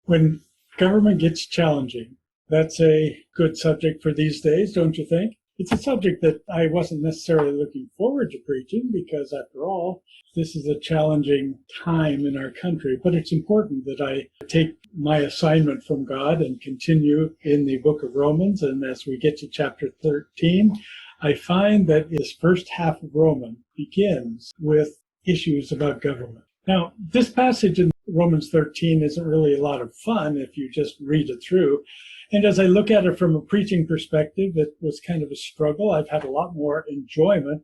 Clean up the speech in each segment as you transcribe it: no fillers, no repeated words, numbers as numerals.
When government gets challenging, that's a good subject for these days, don't you think? It's a subject that I wasn't necessarily looking forward to preaching because, after all, this is a challenging time in our country. But it's important that I take my assignment from God and continue in the book of Romans. And as we get to chapter 13, I find that this first half of Romans begins with issues about government. Now, this passage in Romans 13 isn't really a lot of fun if you just read it through. And as I look at it from a preaching perspective, it was kind of a struggle. I've had a lot more enjoyment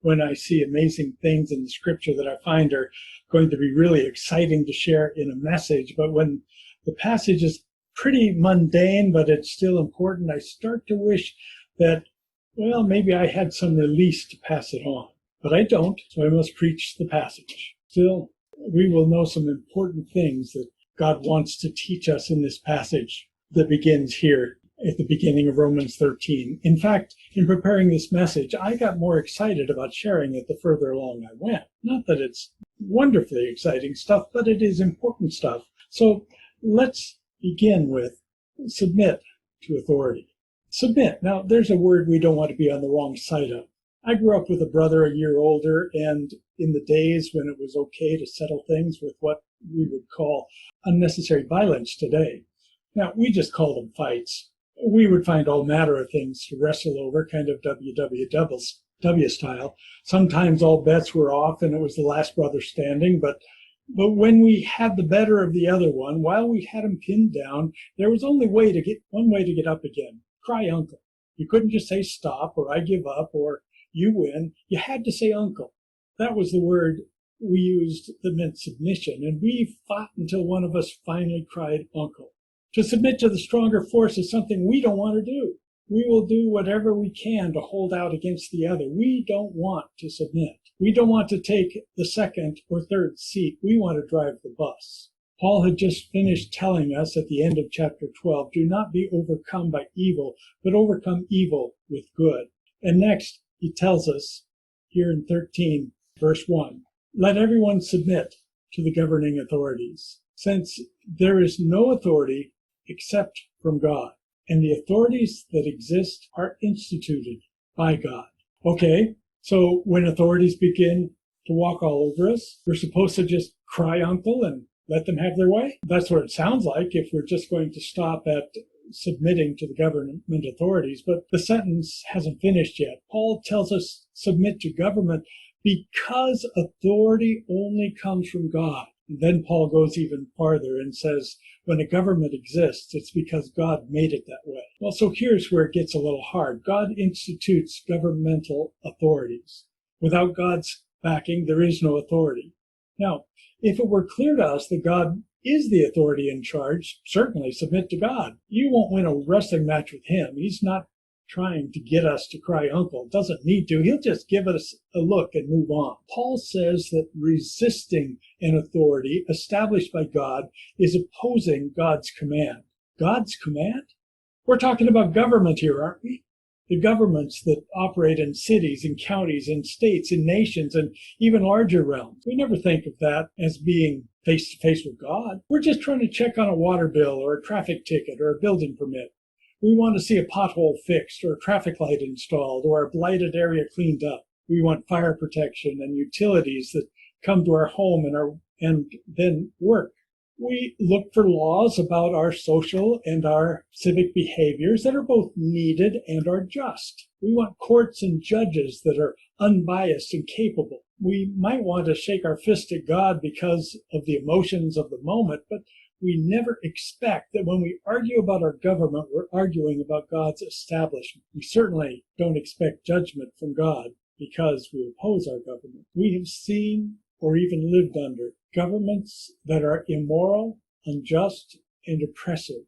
when I see amazing things in the scripture that I find are going to be really exciting to share in a message. But when the passage is pretty mundane, but it's still important, I start to wish that, well, maybe I had some release to pass it on. But I don't, so I must preach the passage. Still, we will know some important things that God wants to teach us in this passage that begins here at the beginning of Romans 13. In fact, in preparing this message, I got more excited about sharing it the further along I went. Not that it's wonderfully exciting stuff, but it is important stuff. So let's begin with submit to authority. Submit. Now, there's a word we don't want to be on the wrong side of. I grew up with a brother a year older, and in the days when it was okay to settle things with what we would call unnecessary violence today. Now, we just call them fights. We would find all manner of things to wrestle over, kind of WWW style. Sometimes all bets were off and it was the last brother standing, but when we had the better of the other one, while we had him pinned down, there was only one way to get up again. Cry uncle. You couldn't just say stop or I give up or you win. You had to say uncle. That was the word we used that meant submission, and we fought until one of us finally cried uncle. To submit to the stronger force is something we don't want to do. We will do whatever we can to hold out against the other. We don't want to submit. We don't want to take the second or third seat. We want to drive the bus. Paul had just finished telling us at the end of chapter 12, do not be overcome by evil, but overcome evil with good. And next, he tells us here in 13, verse 1, let everyone submit to the governing authorities, since there is no authority except from God, and the authorities that exist are instituted by God. Okay, so when authorities begin to walk all over us, we're supposed to just cry uncle and let them have their way? That's what it sounds like if we're just going to stop at submitting to the government authorities, but the sentence hasn't finished yet. Paul tells us submit to government because authority only comes from God. And then Paul goes even farther and says, when a government exists, it's because God made it that way. Well, so here's where it gets a little hard. God institutes governmental authorities. Without God's backing, there is no authority. Now, if it were clear to us that God is the authority in charge, certainly submit to God. You won't win a wrestling match with him. He's not trying to get us to cry uncle. Doesn't need to. He'll just give us a look and move on. Paul says that resisting an authority established by God is opposing God's command. God's command? We're talking about government here, aren't we? The governments that operate in cities, in counties, in states, in nations, and even larger realms. We never think of that as being face-to-face with God. We're just trying to check on a water bill or a traffic ticket or a building permit. We want to see a pothole fixed or a traffic light installed or a blighted area cleaned up. We want fire protection and utilities that come to our home and then work. We look for laws about our social and our civic behaviors that are both needed and are just. We want courts and judges that are unbiased and capable. We might want to shake our fist at God because of the emotions of the moment, but we never expect that when we argue about our government, we're arguing about God's establishment. We certainly don't expect judgment from God because we oppose our government. We have seen or even lived under governments that are immoral, unjust, and oppressive.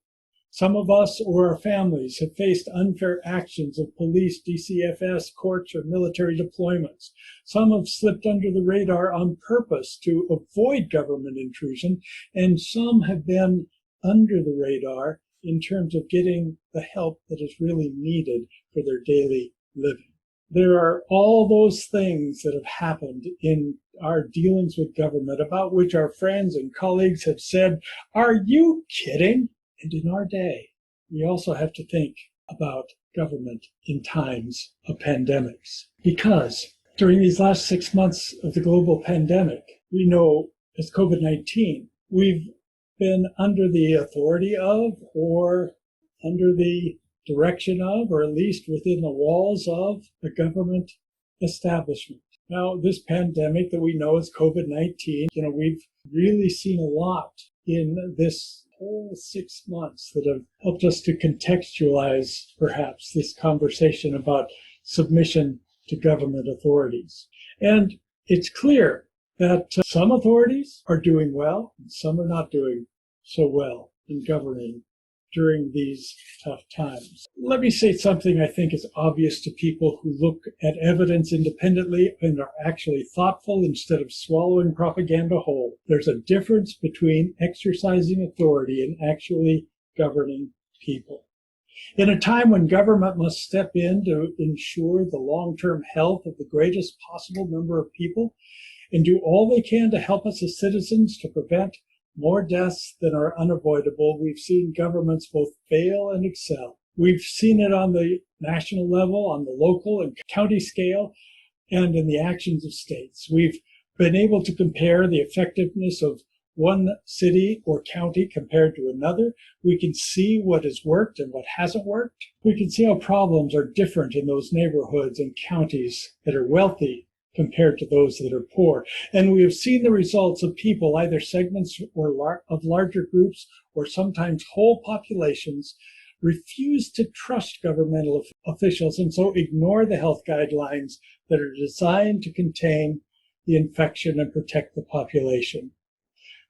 Some of us or our families have faced unfair actions of police, DCFS, courts, or military deployments. Some have slipped under the radar on purpose to avoid government intrusion, and some have been under the radar in terms of getting the help that is really needed for their daily living. There are all those things that have happened in our dealings with government about which our friends and colleagues have said, "Are you kidding?" And in our day, we also have to think about government in times of pandemics. Because during these last 6 months of the global pandemic, we know as COVID-19, we've been under the authority of, or under the direction of, or at least within the walls of, a government establishment. Now, this pandemic that we know as COVID-19, we've really seen a lot in this whole 6 months that have helped us to contextualize, perhaps, this conversation about submission to government authorities. And it's clear that some authorities are doing well, and some are not doing so well in governing during these tough times. Let me say something I think is obvious to people who look at evidence independently and are actually thoughtful instead of swallowing propaganda whole. There's a difference between exercising authority and actually governing people. In a time when government must step in to ensure the long-term health of the greatest possible number of people and do all they can to help us as citizens to prevent more deaths than are unavoidable, we've seen governments both fail and excel. We've seen it on the national level, on the local and county scale, and in the actions of states. We've been able to compare the effectiveness of one city or county compared to another. We can see what has worked and what hasn't worked. We can see how problems are different in those neighborhoods and counties that are wealthy compared to those that are poor. And we have seen the results of people, either segments of larger groups or sometimes whole populations, refuse to trust governmental officials and so ignore the health guidelines that are designed to contain the infection and protect the population.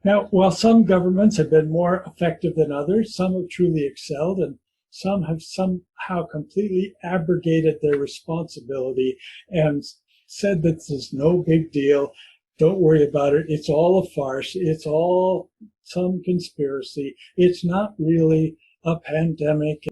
Now, while some governments have been more effective than others, some have truly excelled, and some have somehow completely abrogated their responsibility and said that this is no big deal, don't worry about it, it's all a farce, it's all some conspiracy, it's not really a pandemic.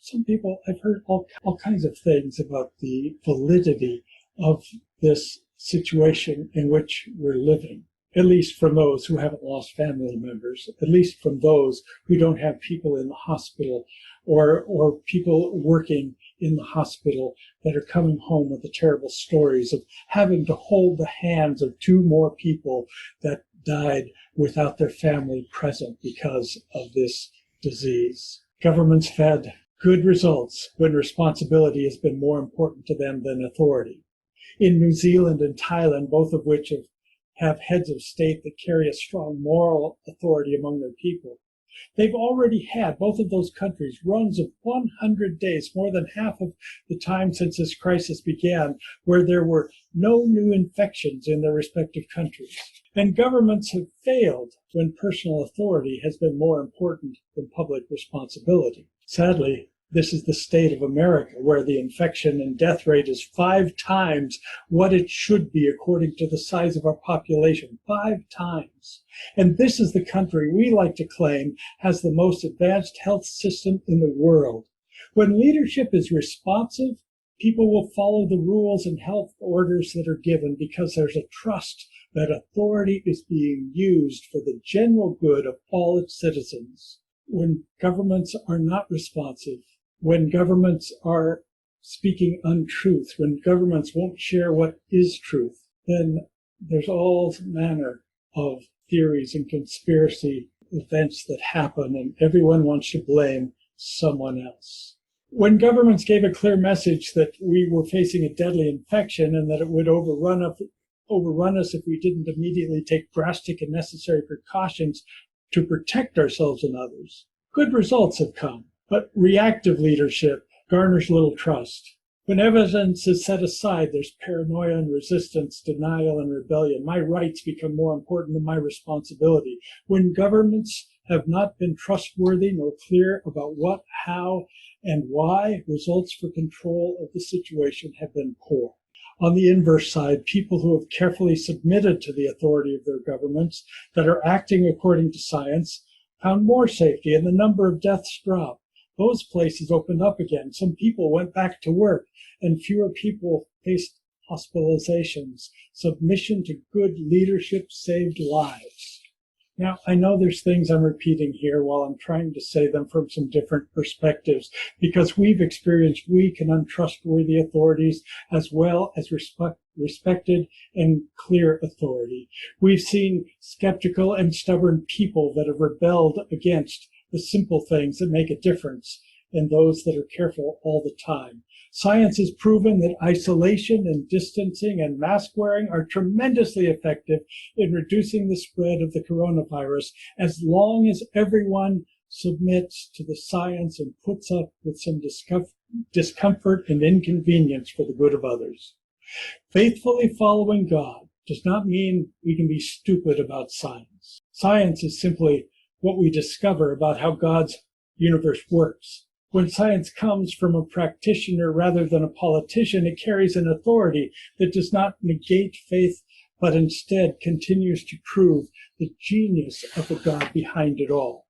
Some people, I've heard all kinds of things about the validity of this situation in which we're living, at least from those who haven't lost family members, at least from those who don't have people in the hospital or people working in the hospital that are coming home with the terrible stories of having to hold the hands of 2 more people that died without their family present because of this disease. Governments have had good results when responsibility has been more important to them than authority. In New Zealand and Thailand, both of which have heads of state that carry a strong moral authority among their people, they've already had, both of those countries, runs of 100 days, more than half of the time since this crisis began, where there were no new infections in their respective countries. And governments have failed when personal authority has been more important than public responsibility. Sadly, this is the state of America, where the infection and death rate is 5 times what it should be according to the size of our population. 5 times. And this is the country we like to claim has the most advanced health system in the world. When leadership is responsive, people will follow the rules and health orders that are given because there's a trust that authority is being used for the general good of all its citizens. When governments are not responsive, when governments are speaking untruth, when governments won't share what is truth, then there's all manner of theories and conspiracy events that happen, and everyone wants to blame someone else. When governments gave a clear message that we were facing a deadly infection and that it would overrun us if we didn't immediately take drastic and necessary precautions to protect ourselves and others, good results have come. But reactive leadership garners little trust. When evidence is set aside, there's paranoia and resistance, denial and rebellion. My rights become more important than my responsibility. When governments have not been trustworthy nor clear about what, how, and why, results for control of the situation have been poor. On the inverse side, people who have carefully submitted to the authority of their governments that are acting according to science found more safety, and the number of deaths dropped. those places opened up again. Some people went back to work, and fewer people faced hospitalizations. Submission to good leadership saved lives. Now, I know there's things I'm repeating here while I'm trying to say them from some different perspectives, because we've experienced weak and untrustworthy authorities as well as respected and clear authority. We've seen skeptical and stubborn people that have rebelled against the simple things that make a difference and those that are careful all the time. Science has proven that isolation and distancing and mask wearing are tremendously effective in reducing the spread of the coronavirus, as long as everyone submits to the science and puts up with some discomfort and inconvenience for the good of others. Faithfully following God does not mean we can be stupid about science. Science is simply what we discover about how God's universe works. When science comes from a practitioner rather than a politician, it carries an authority that does not negate faith, but instead continues to prove the genius of the God behind it all.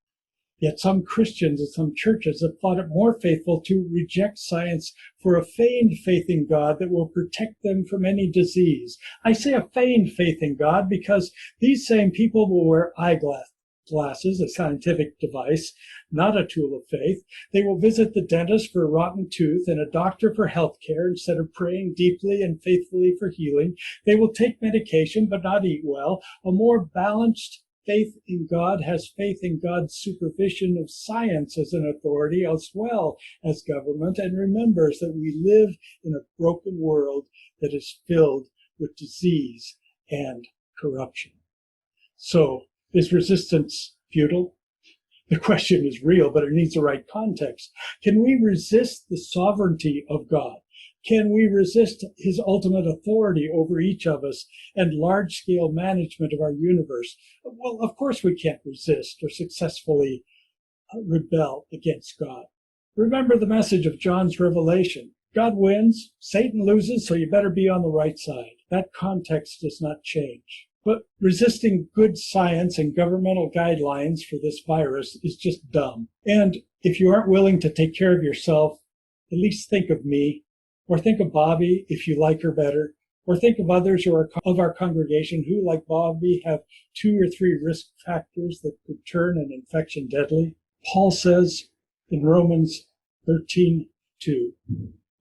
Yet some Christians and some churches have thought it more faithful to reject science for a feigned faith in God that will protect them from any disease. I say a feigned faith in God because these same people will wear eyeglasses, a scientific device, not a tool of faith. They will visit the dentist for a rotten tooth and a doctor for health care instead of praying deeply and faithfully for healing. They will take medication but not eat well. A more balanced faith in God has faith in God's supervision of science as an authority as well as government, and remembers that we live in a broken world that is filled with disease and corruption. So, is resistance futile? The question is real, but it needs the right context. Can we resist the sovereignty of God? Can we resist his ultimate authority over each of us and large-scale management of our universe? Well, of course we can't resist or successfully rebel against God. Remember the message of John's revelation. God wins, Satan loses, so you better be on the right side. That context does not change. But resisting good science and governmental guidelines for this virus is just dumb. And if you aren't willing to take care of yourself, at least think of me, or think of Bobby if you like her better, or think of others who are of our congregation who, like Bobby, have 2 or 3 risk factors that could turn an infection deadly. Paul says in Romans 13:2,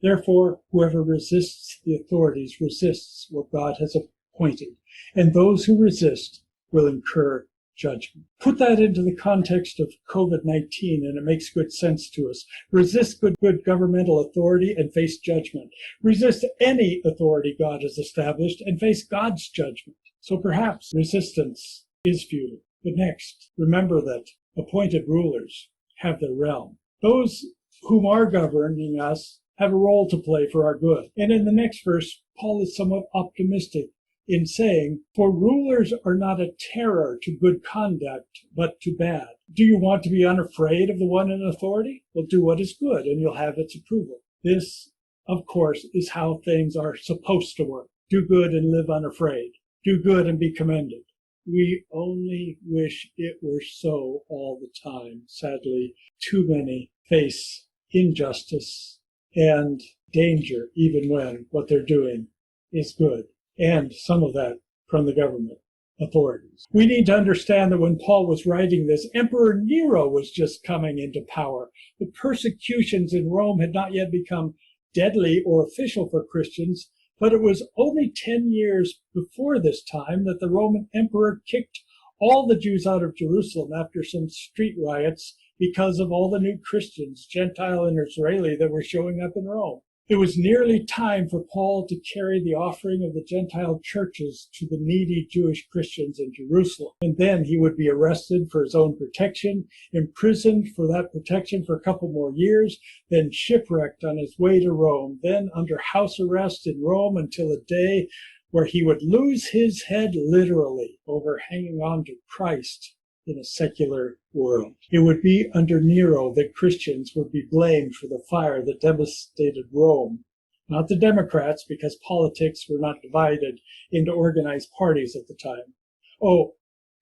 therefore, whoever resists the authorities resists what God has appointed, and those who resist will incur judgment. Put that into the context of COVID-19 and it makes good sense to us. Resist good governmental authority and face judgment. Resist any authority God has established and face God's judgment. So perhaps resistance is futile. But next, remember that appointed rulers have their realm. Those whom are governing us have a role to play for our good. And in the next verse, Paul is somewhat optimistic in saying, for rulers are not a terror to good conduct, but to bad. Do you want to be unafraid of the one in authority? Well, do what is good, and you'll have its approval. This, of course, is how things are supposed to work. Do good and live unafraid. Do good and be commended. We only wish it were so all the time. Sadly, too many face injustice and danger, even when what they're doing is good. And some of that from the government authorities. We need to understand that when Paul was writing this, Emperor Nero was just coming into power. The persecutions in Rome had not yet become deadly or official for Christians, but it was only 10 years before this time that the Roman emperor kicked all the Jews out of Jerusalem after some street riots because of all the new Christians, Gentile and Israeli, that were showing up in Rome. It was nearly time for Paul to carry the offering of the Gentile churches to the needy Jewish Christians in Jerusalem. And then he would be arrested for his own protection, imprisoned for that protection for a couple more years, then shipwrecked on his way to Rome, then under house arrest in Rome until a day where he would lose his head literally over hanging on to Christ in a secular world. It would be under Nero that Christians would be blamed for the fire that devastated Rome, not the Democrats, because politics were not divided into organized parties at the time. Oh,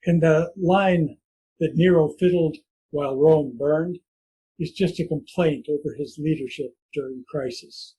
and the line that Nero fiddled while Rome burned, is just a complaint over his leadership during crisis.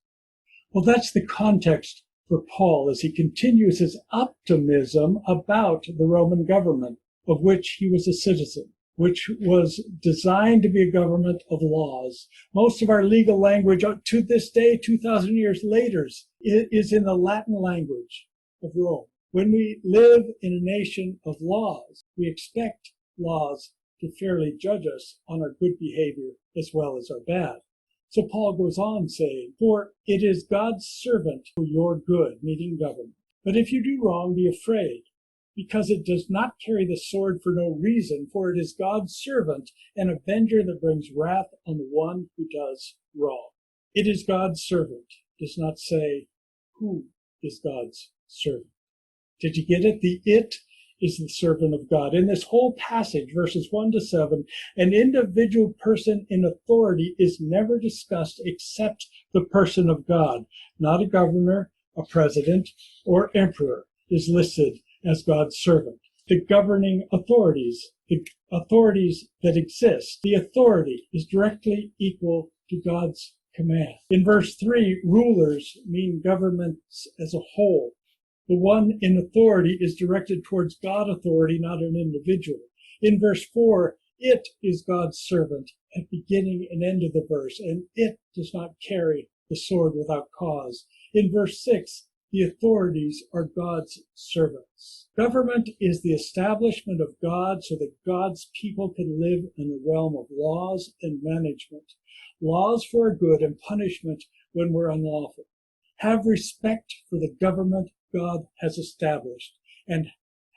Well, that's the context for Paul as he continues his optimism about the Roman government, of which he was a citizen, which was designed to be a government of laws. Most of our legal language to this day, 2,000 years later, is in the Latin language of Rome. When we live in a nation of laws, we expect laws to fairly judge us on our good behavior as well as our bad. So Paul goes on saying, "For it is God's servant for your good," meaning government. "But if you do wrong, be afraid, because it does not carry the sword for no reason, for it is God's servant, an avenger that brings wrath on the one who does wrong." It is God's servant does not say who is God's servant. Did you get it? The it is the servant of God. In this whole passage, verses 1 to 7, an individual person in authority is never discussed except the person of God. Not a governor, a president, or emperor is listed as God's servant. The governing authorities, the authorities that exist, the authority is directly equal to God's command. In verse 3, rulers mean governments as a whole. The one in authority is directed towards God authority, not an individual. In verse 4, it is God's servant at beginning and end of the verse, and it does not carry the sword without cause. In verse 6, the authorities are God's servants. Government is the establishment of God so that God's people can live in a realm of laws and management. Laws for our good and punishment when we're unlawful. Have respect for the government God has established, and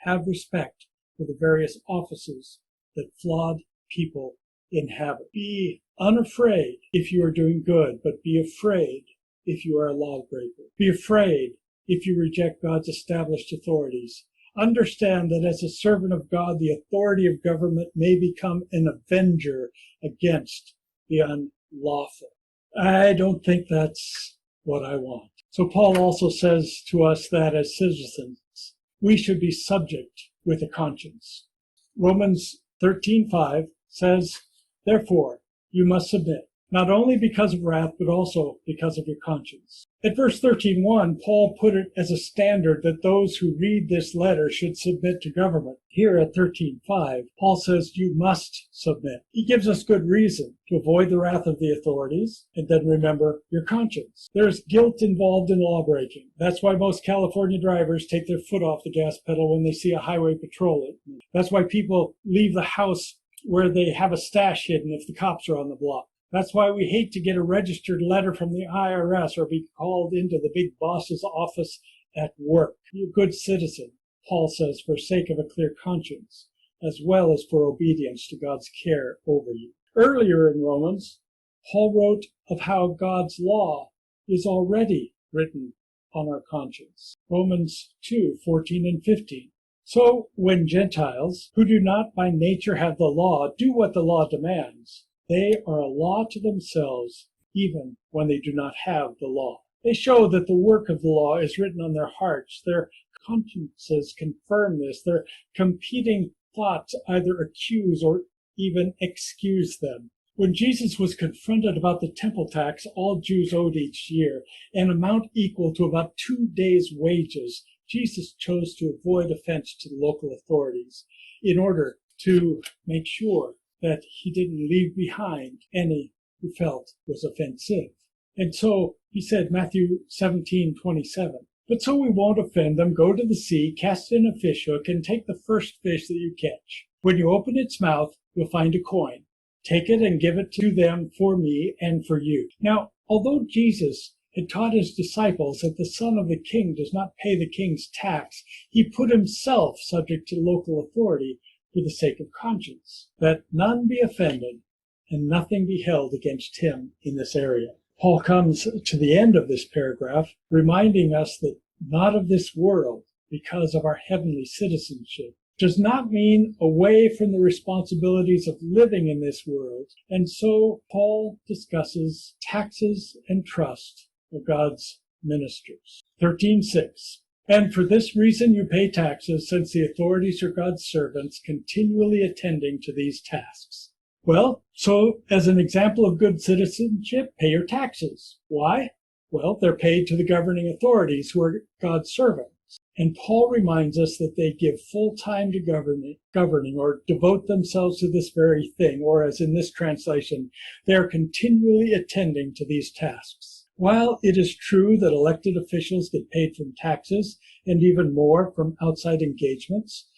have respect for the various offices that flawed people inhabit. Be unafraid if you are doing good, but be afraid if you are a lawbreaker. Be afraid if you reject God's established authorities. Understand that as a servant of God, the authority of government may become an avenger against the unlawful. I don't think that's what I want. So Paul also says to us that as citizens, we should be subject with a conscience. Romans 13:5 says, "Therefore, you must submit, not only because of wrath, but also because of your conscience." At verse 13:1, Paul put it as a standard that those who read this letter should submit to government. Here at 13:5, Paul says you must submit. He gives us good reason to avoid the wrath of the authorities, and then remember your conscience. There's guilt involved in lawbreaking. That's why most California drivers take their foot off the gas pedal when they see a highway patrol. That's why people leave the house where they have a stash hidden if the cops are on the block. That's why we hate to get a registered letter from the IRS or be called into the big boss's office at work. Be a good citizen, Paul says, for sake of a clear conscience, as well as for obedience to God's care over you. Earlier in Romans, Paul wrote of how God's law is already written on our conscience. Romans 2:14 and 15. "So when Gentiles, who do not by nature have the law, do what the law demands, they are a law to themselves, even when they do not have the law. They show that the work of the law is written on their hearts. Their consciences confirm this. Their competing thoughts either accuse or even excuse them." When Jesus was confronted about the temple tax all Jews owed each year, an amount equal to about 2 days' wages, Jesus chose to avoid offense to the local authorities in order to make sure that he didn't leave behind any who felt was offensive. And so he said, Matthew 17:27, "But so we won't offend them, go to the sea, cast in a fish hook, and take the first fish that you catch. When you open its mouth, you'll find a coin. Take it and give it to them for me and for you." Now, although Jesus had taught his disciples that the son of the king does not pay the king's tax, he put himself subject to local authority for the sake of conscience, that none be offended and nothing be held against him in this area. Paul comes to the end of this paragraph, reminding us that not of this world, because of our heavenly citizenship, does not mean away from the responsibilities of living in this world. And so Paul discusses taxes and trust of God's ministers. 13:6. "And for this reason you pay taxes, since the authorities are God's servants, continually attending to these tasks." Well, so as an example of good citizenship, pay your taxes. Why? Well, they're paid to the governing authorities who are God's servants. And Paul reminds us that they give full time to governing or devote themselves to this very thing, or as in this translation, they are continually attending to these tasks. While it is true that elected officials get paid from taxes and even more from outside engagements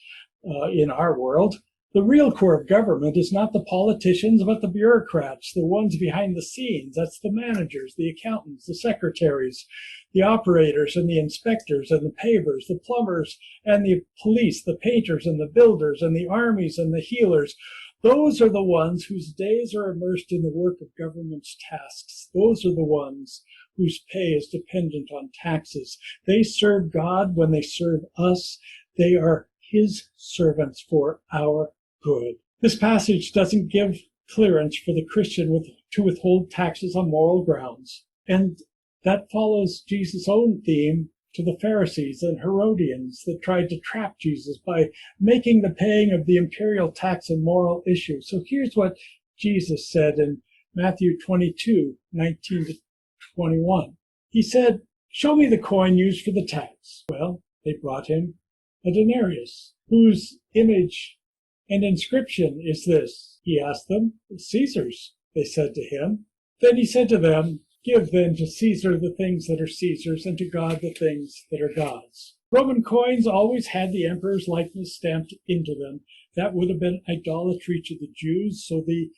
in our world, the real core of government is not the politicians, but the bureaucrats, the ones behind the scenes. That's the managers, the accountants, the secretaries, the operators and the inspectors and the pavers, the plumbers and the police, the painters and the builders and the armies and the healers. Those are the ones whose days are immersed in the work of government's tasks. Those are the ones whose pay is dependent on taxes. They serve God when they serve us. They are his servants for our good. This passage doesn't give clearance for the Christian to withhold taxes on moral grounds. And that follows Jesus' own theme to the Pharisees and Herodians that tried to trap Jesus by making the paying of the imperial tax a moral issue. So here's what Jesus said in Matthew 22:19 to 21. He said, "Show me the coin used for the tax." Well, they brought him a denarius. "Whose image and inscription is this?" He asked them. "Caesar's," they said to him. Then he said to them, "Give then to Caesar the things that are Caesar's, and to God the things that are God's." Roman coins always had the emperor's likeness stamped into them. That would have been idolatry to the Jews, so the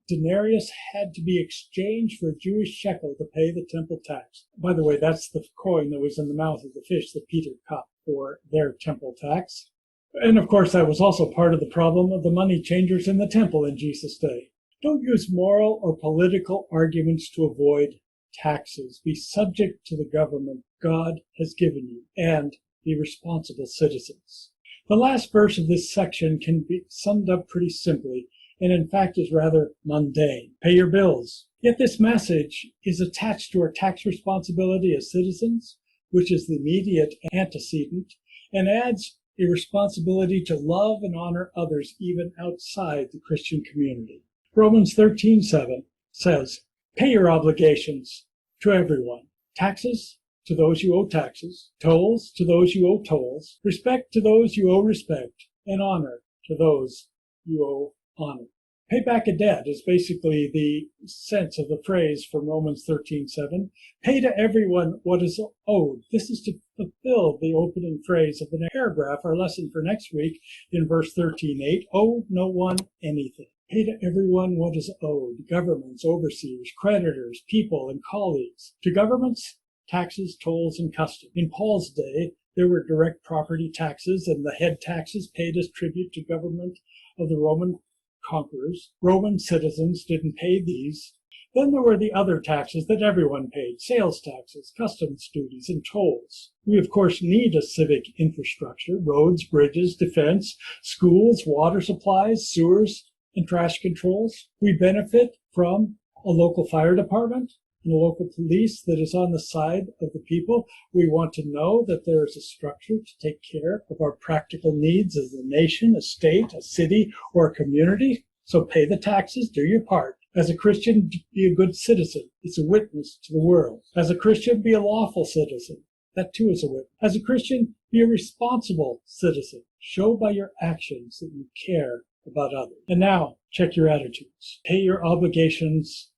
denarius had to be exchanged for a Jewish shekel to pay the temple tax. By the way, that's the coin that was in the mouth of the fish that Peter caught for their temple tax. And of course, that was also part of the problem of the money changers in the temple in Jesus' day. Don't use moral or political arguments to avoid taxes. Be subject to the government God has given you and be responsible citizens. The last verse of this section can be summed up pretty simply, and in fact is rather mundane. Pay your bills. Yet this message is attached to our tax responsibility as citizens, which is the immediate antecedent, and adds a responsibility to love and honor others even outside the Christian community. Romans 13:7 says, "Pay your obligations to everyone. Taxes to those you owe taxes, tolls to those you owe tolls, respect to those you owe respect, and honor to those you owe honor." Pay back a debt is basically the sense of the phrase from Romans 13:7. Pay to everyone what is owed. This is to fulfill the opening phrase of the paragraph, our lesson for next week in verse 13:8. Owe no one anything. Pay to everyone what is owed. Governments, overseers, creditors, people, and colleagues. To governments, taxes, tolls, and customs. In Paul's day, there were direct property taxes and the head taxes paid as tribute to government of the Roman conquerors. Roman citizens didn't pay these. Then there were the other taxes that everyone paid: sales taxes, customs duties, and tolls. We, of course, need a civic infrastructure: roads, bridges, defense, schools, water supplies, sewers, and trash controls. We benefit from a local fire department and a local police that is on the side of the people. We want to know that there is a structure to take care of our practical needs as a nation, a state, a city, or a community. So pay the taxes, do your part. As a Christian, be a good citizen. It's a witness to the world. As a Christian, be a lawful citizen. That too is a witness. As a Christian, be a responsible citizen. Show by your actions that you care about others. And now, check your attitudes. Pay your obligations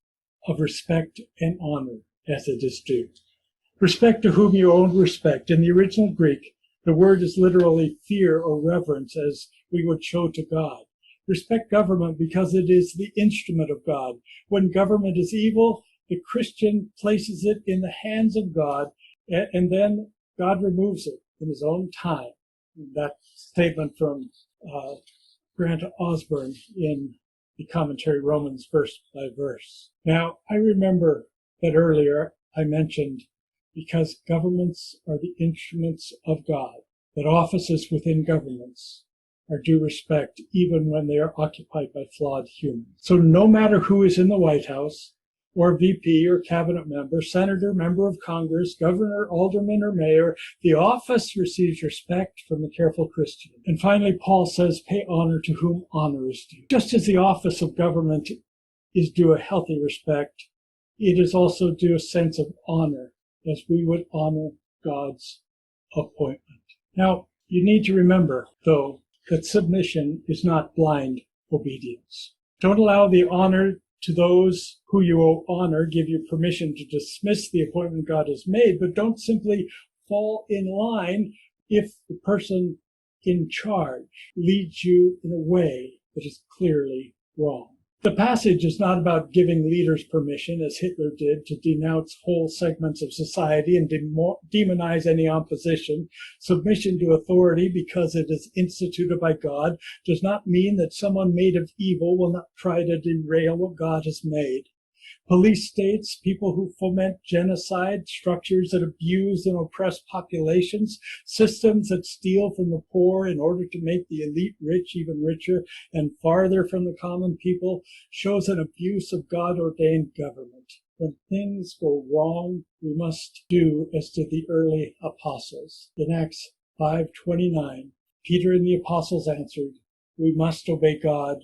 of respect and honor as it is due. Respect to whom you owe respect. In the original Greek, the word is literally fear or reverence, as we would show to God. Respect government because it is the instrument of God. When government is evil, the Christian places it in the hands of God, and then God removes it in his own time. That statement from Grant Osborne in the commentary Romans verse by verse. Now, I remember that earlier I mentioned because governments are the instruments of God, that offices within governments are due respect even when they are occupied by flawed humans. So no matter who is in the White House, or VP or cabinet member, senator, member of Congress, governor, alderman, or mayor, the office receives respect from the careful Christian. And finally, Paul says, pay honor to whom honor is due. Just as the office of government is due a healthy respect, it is also due a sense of honor, as we would honor God's appointment. Now, you need to remember, though, that submission is not blind obedience. Don't allow the honor to those who you owe honor give you permission to dismiss the appointment God has made, but don't simply fall in line if the person in charge leads you in a way that is clearly wrong. The passage is not about giving leaders permission, as Hitler did, to denounce whole segments of society and demonize any opposition. Submission to authority, because it is instituted by God, does not mean that someone made of evil will not try to derail what God has made. Police states, people who foment genocide, structures that abuse and oppress populations, systems that steal from the poor in order to make the elite rich even richer and farther from the common people, shows an abuse of God-ordained government. When things go wrong, we must do as did the early apostles. In Acts 5:29, Peter and the apostles answered, we must obey God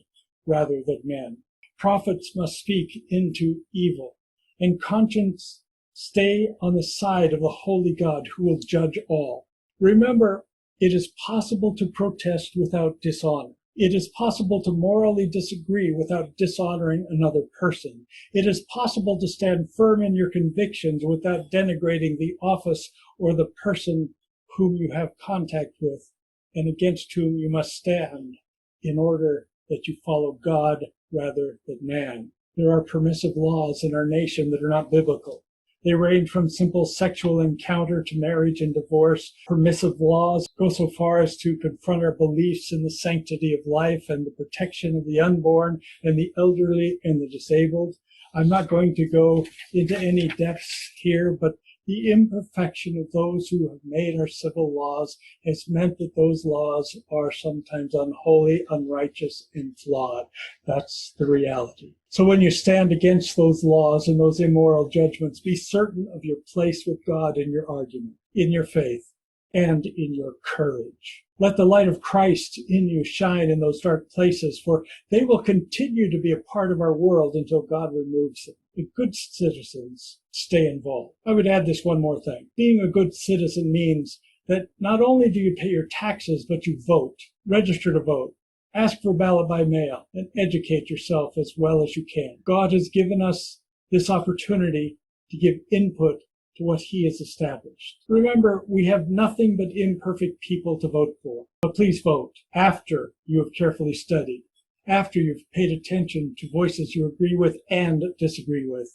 rather than men. Prophets must speak into evil, and conscience stay on the side of the holy God who will judge all. Remember, it is possible to protest without dishonor. It is possible to morally disagree without dishonoring another person. It is possible to stand firm in your convictions without denigrating the office or the person whom you have contact with and against whom you must stand in order that you follow God rather than man. There are permissive laws in our nation that are not biblical. They range from simple sexual encounter to marriage and divorce. Permissive laws go so far as to confront our beliefs in the sanctity of life and the protection of the unborn and the elderly and the disabled. I'm not going to go into any depths here, but the imperfection of those who have made our civil laws has meant that those laws are sometimes unholy, unrighteous, and flawed. That's the reality. So when you stand against those laws and those immoral judgments, be certain of your place with God in your argument, in your faith, and in your courage. Let the light of Christ in you shine in those dark places, for they will continue to be a part of our world until God removes them. The good citizens stay involved. I would add this one more thing. Being a good citizen means that not only do you pay your taxes, but you vote, register to vote, ask for ballot by mail, and educate yourself as well as you can. God has given us this opportunity to give input to what he has established. Remember, we have nothing but imperfect people to vote for. But please vote after you have carefully studied, after you've paid attention to voices you agree with and disagree with.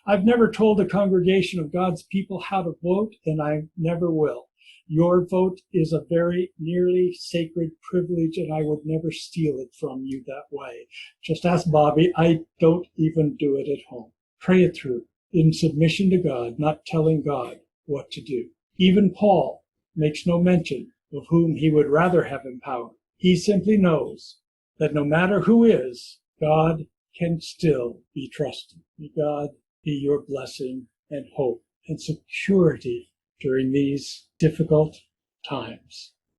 I've never told a congregation of God's people how to vote, and I never will. Your vote is a very nearly sacred privilege, and I would never steal it from you that way. Just ask Bobby. I don't even do it at home. Pray it through in submission to God, not telling God what to do. Even Paul makes no mention of whom he would rather have empowered. He simply knows that no matter who is, God can still be trusted. May God be your blessing and hope and security during these difficult times.